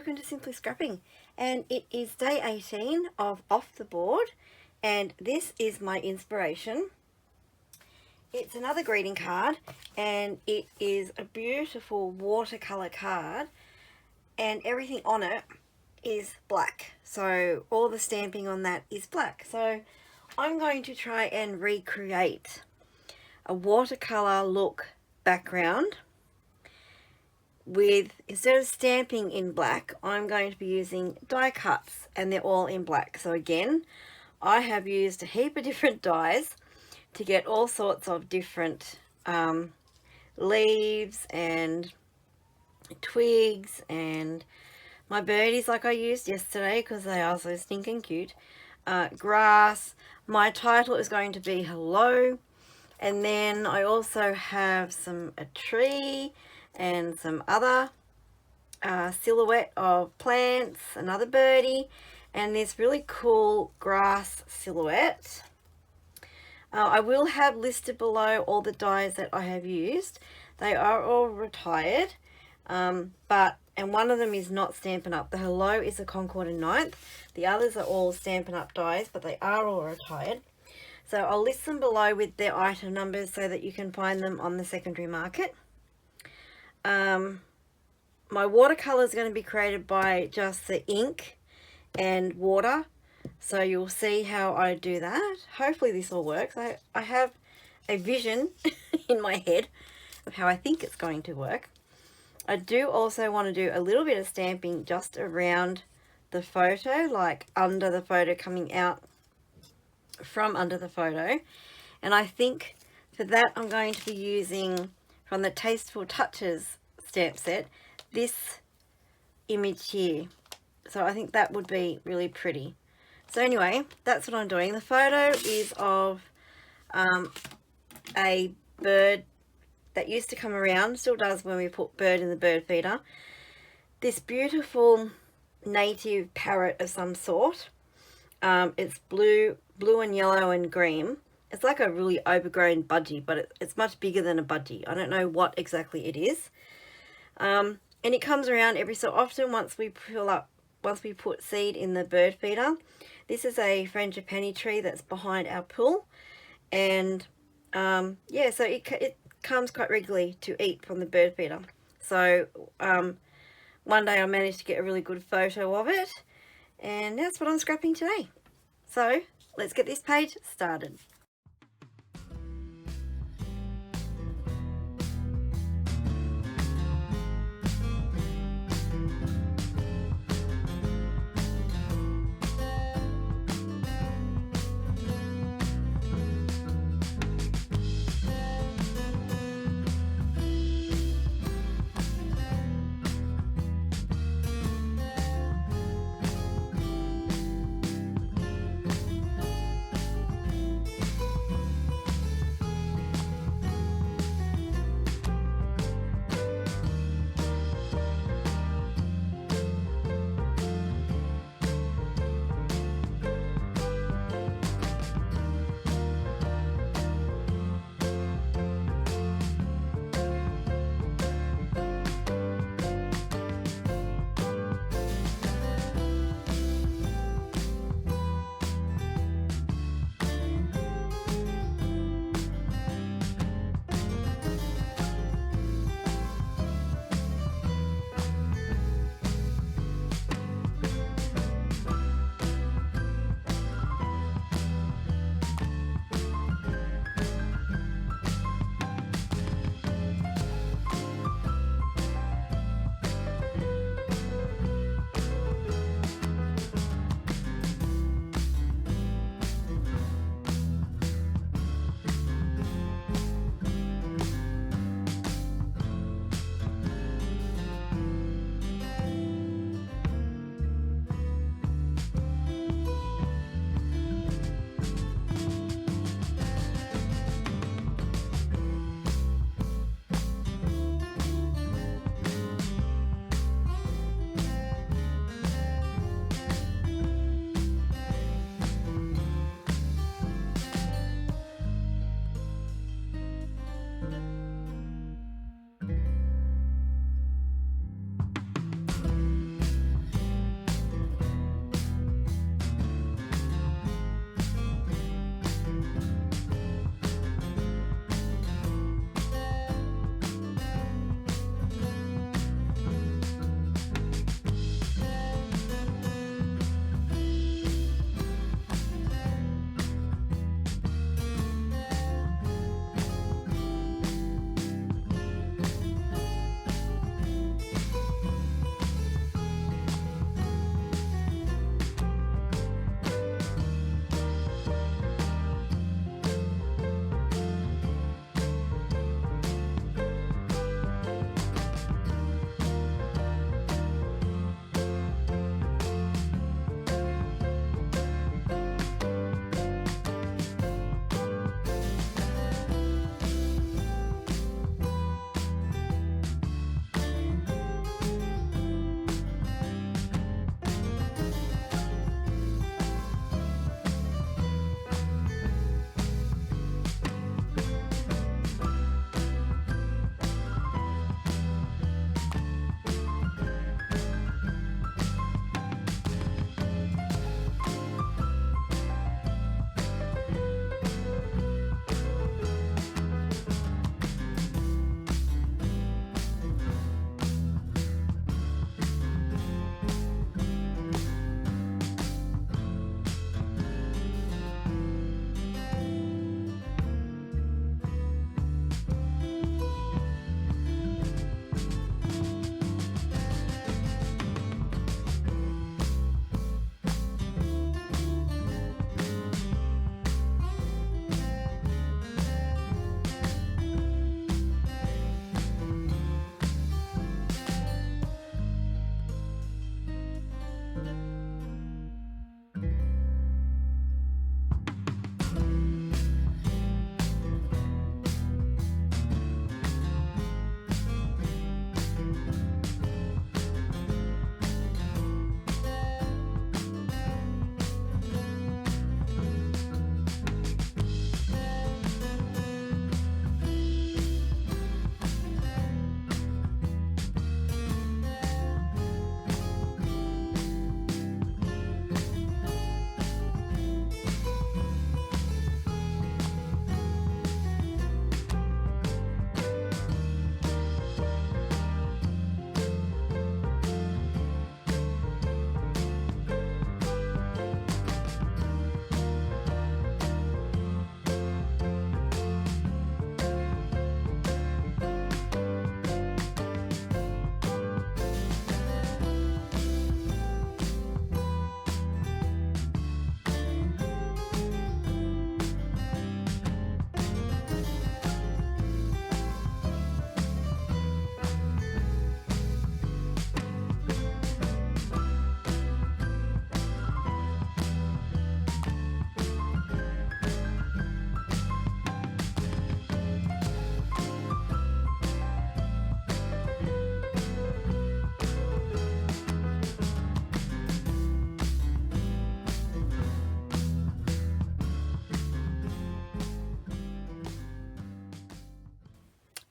welcome to Simply Scrapping, and it is day 18 of Off the Board, and this is my inspiration. It's another greeting card, and it is a beautiful watercolor card, and everything on it is black, so all the stamping on that is black. So I'm going to try and recreate a watercolor look background with, instead of stamping in black, I'm going to be using die cuts, and they're all in black. So again, I have used a heap of different dies to get all sorts of different leaves and twigs, and my birdies like I used yesterday because they are so stinking cute, grass. My title is going to be hello, and then I also have a tree and some other silhouette of plants, another birdie, and this really cool grass silhouette. I will have listed below all the dies that I have used. They are all retired, and one of them is not Stampin' Up. The hello is a Concord and 9th. The others are all Stampin' Up dies, but they are all retired. So I'll list them below with their item numbers so that you can find them on the secondary market. My watercolor is going to be created by just the ink and water, so you'll see how I do that. Hopefully this all works. I have a vision in my head of how I think it's going to work. I do also want to do a little bit of stamping just around the photo, like under the photo, coming out from under the photo, and I think for that I'm going to be using, from the Tasteful Touches stamp set, this image here. So I think that would be really pretty. So anyway, that's what I'm doing. The photo is of a bird that used to come around, still does when we put bird in the bird feeder. This beautiful native parrot of some sort. It's blue and yellow and green. It's like a really overgrown budgie, but it's much bigger than a budgie. I don't know what exactly it is. And it comes around every so often once we put seed in the bird feeder. This is a frangipani tree that's behind our pool, and yeah, so it comes quite regularly to eat from the bird feeder. So one day I managed to get a really good photo of it, and that's what I'm scrapping today. So let's get this page started.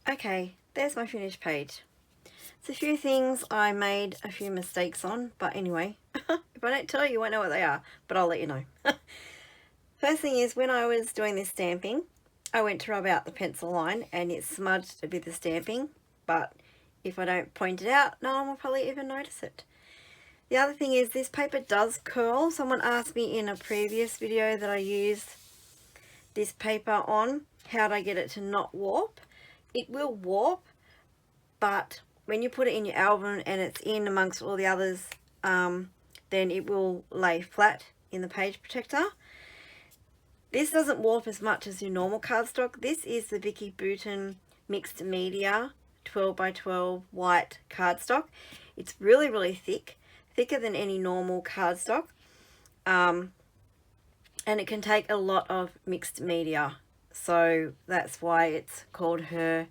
Okay, there's my finished page. It's a few things I made a few mistakes on, but anyway, if I don't tell you, you won't know what they are, but I'll let you know. First thing is, when I was doing this stamping, I went to rub out the pencil line and it smudged a bit of stamping, but if I don't point it out, no one will probably even notice it. The other thing is, this paper does curl. Someone asked me in a previous video that I used this paper on, how do I get it to not warp? It will warp, but when you put it in your album and it's in amongst all the others, then it will lay flat in the page protector. This doesn't warp as much as your normal cardstock. This is the Vicki Boutin Mixed Media 12 by 12 white cardstock. It's really, really thick, thicker than any normal cardstock. And it can take a lot of mixed media. So that's why it's called her,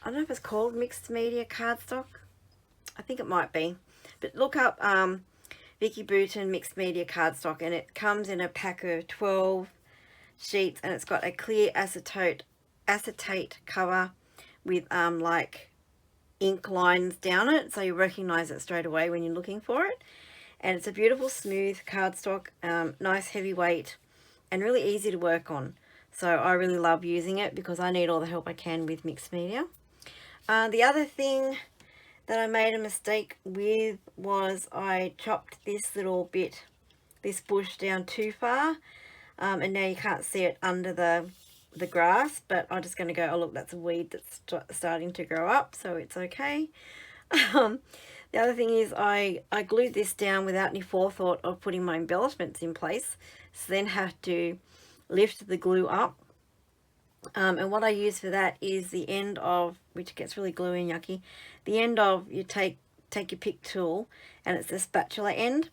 I don't know if it's called Mixed Media Cardstock. I think it might be. But look up Vicki Boutin Mixed Media Cardstock, and it comes in a pack of 12 sheets, and it's got a clear acetate cover with like ink lines down it, so you recognize it straight away when you're looking for it. And it's a beautiful smooth cardstock, nice heavyweight, and really easy to work on. So I really love using it because I need all the help I can with mixed media. The other thing that I made a mistake with was I chopped this little bit, this bush down too far, and now you can't see it under the grass, but I'm just going to go, oh look, that's a weed that's starting to grow up, so it's okay. The other thing is I glued this down without any forethought of putting my embellishments in place, so then have to lift the glue up. And what I use for that is the end of, which gets really gluey and yucky, the end of, you take your pick tool, and it's the spatula end,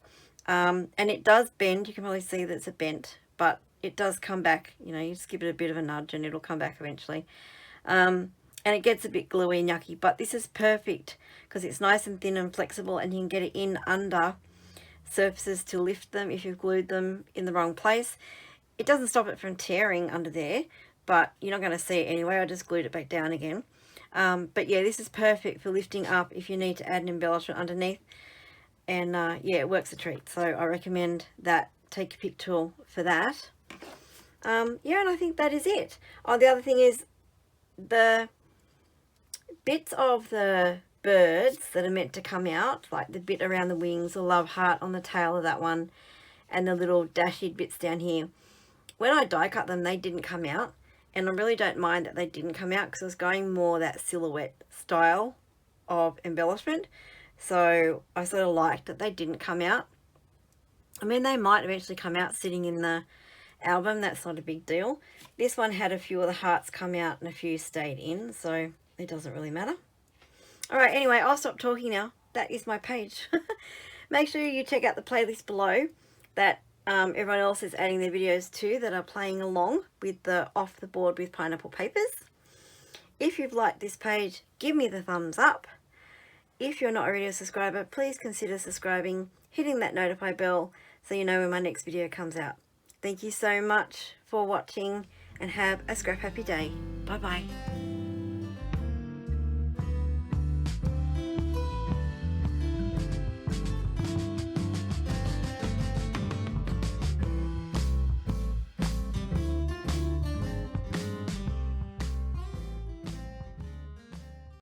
and it does bend. You can probably see that it's a bent, but it does come back. You know, you just give it a bit of a nudge and it'll come back eventually. And it gets a bit gluey and yucky, but this is perfect because it's nice and thin and flexible, and you can get it in under surfaces to lift them if you've glued them in the wrong place. It doesn't stop it from tearing under there, but you're not going to see it anyway. I just glued it back down again. But yeah, this is perfect for lifting up if you need to add an embellishment underneath. And yeah, it works a treat. So I recommend that. Take your pick tool for that. Yeah, and I think that is it. Oh, the other thing is the bits of the birds that are meant to come out, like the bit around the wings, the love heart on the tail of that one, and the little dashed bits down here. When I die cut them, they didn't come out, and I really don't mind that they didn't come out because I was going more that silhouette style of embellishment. So I sort of liked that they didn't come out. I mean, they might eventually come out sitting in the album. That's not a big deal. This one had a few of the hearts come out and a few stayed in, so it doesn't really matter. Alright, anyway, I'll stop talking now. That is my page. Make sure you check out the playlist below that everyone else is adding their videos to that are playing along with the Off the Board with Pineapple Papers. If you've liked this page, give me the thumbs up. If you're not already a subscriber, please consider subscribing, hitting that notify bell so you know when my next video comes out. Thank you so much for watching, and have a scrap happy day. Bye bye.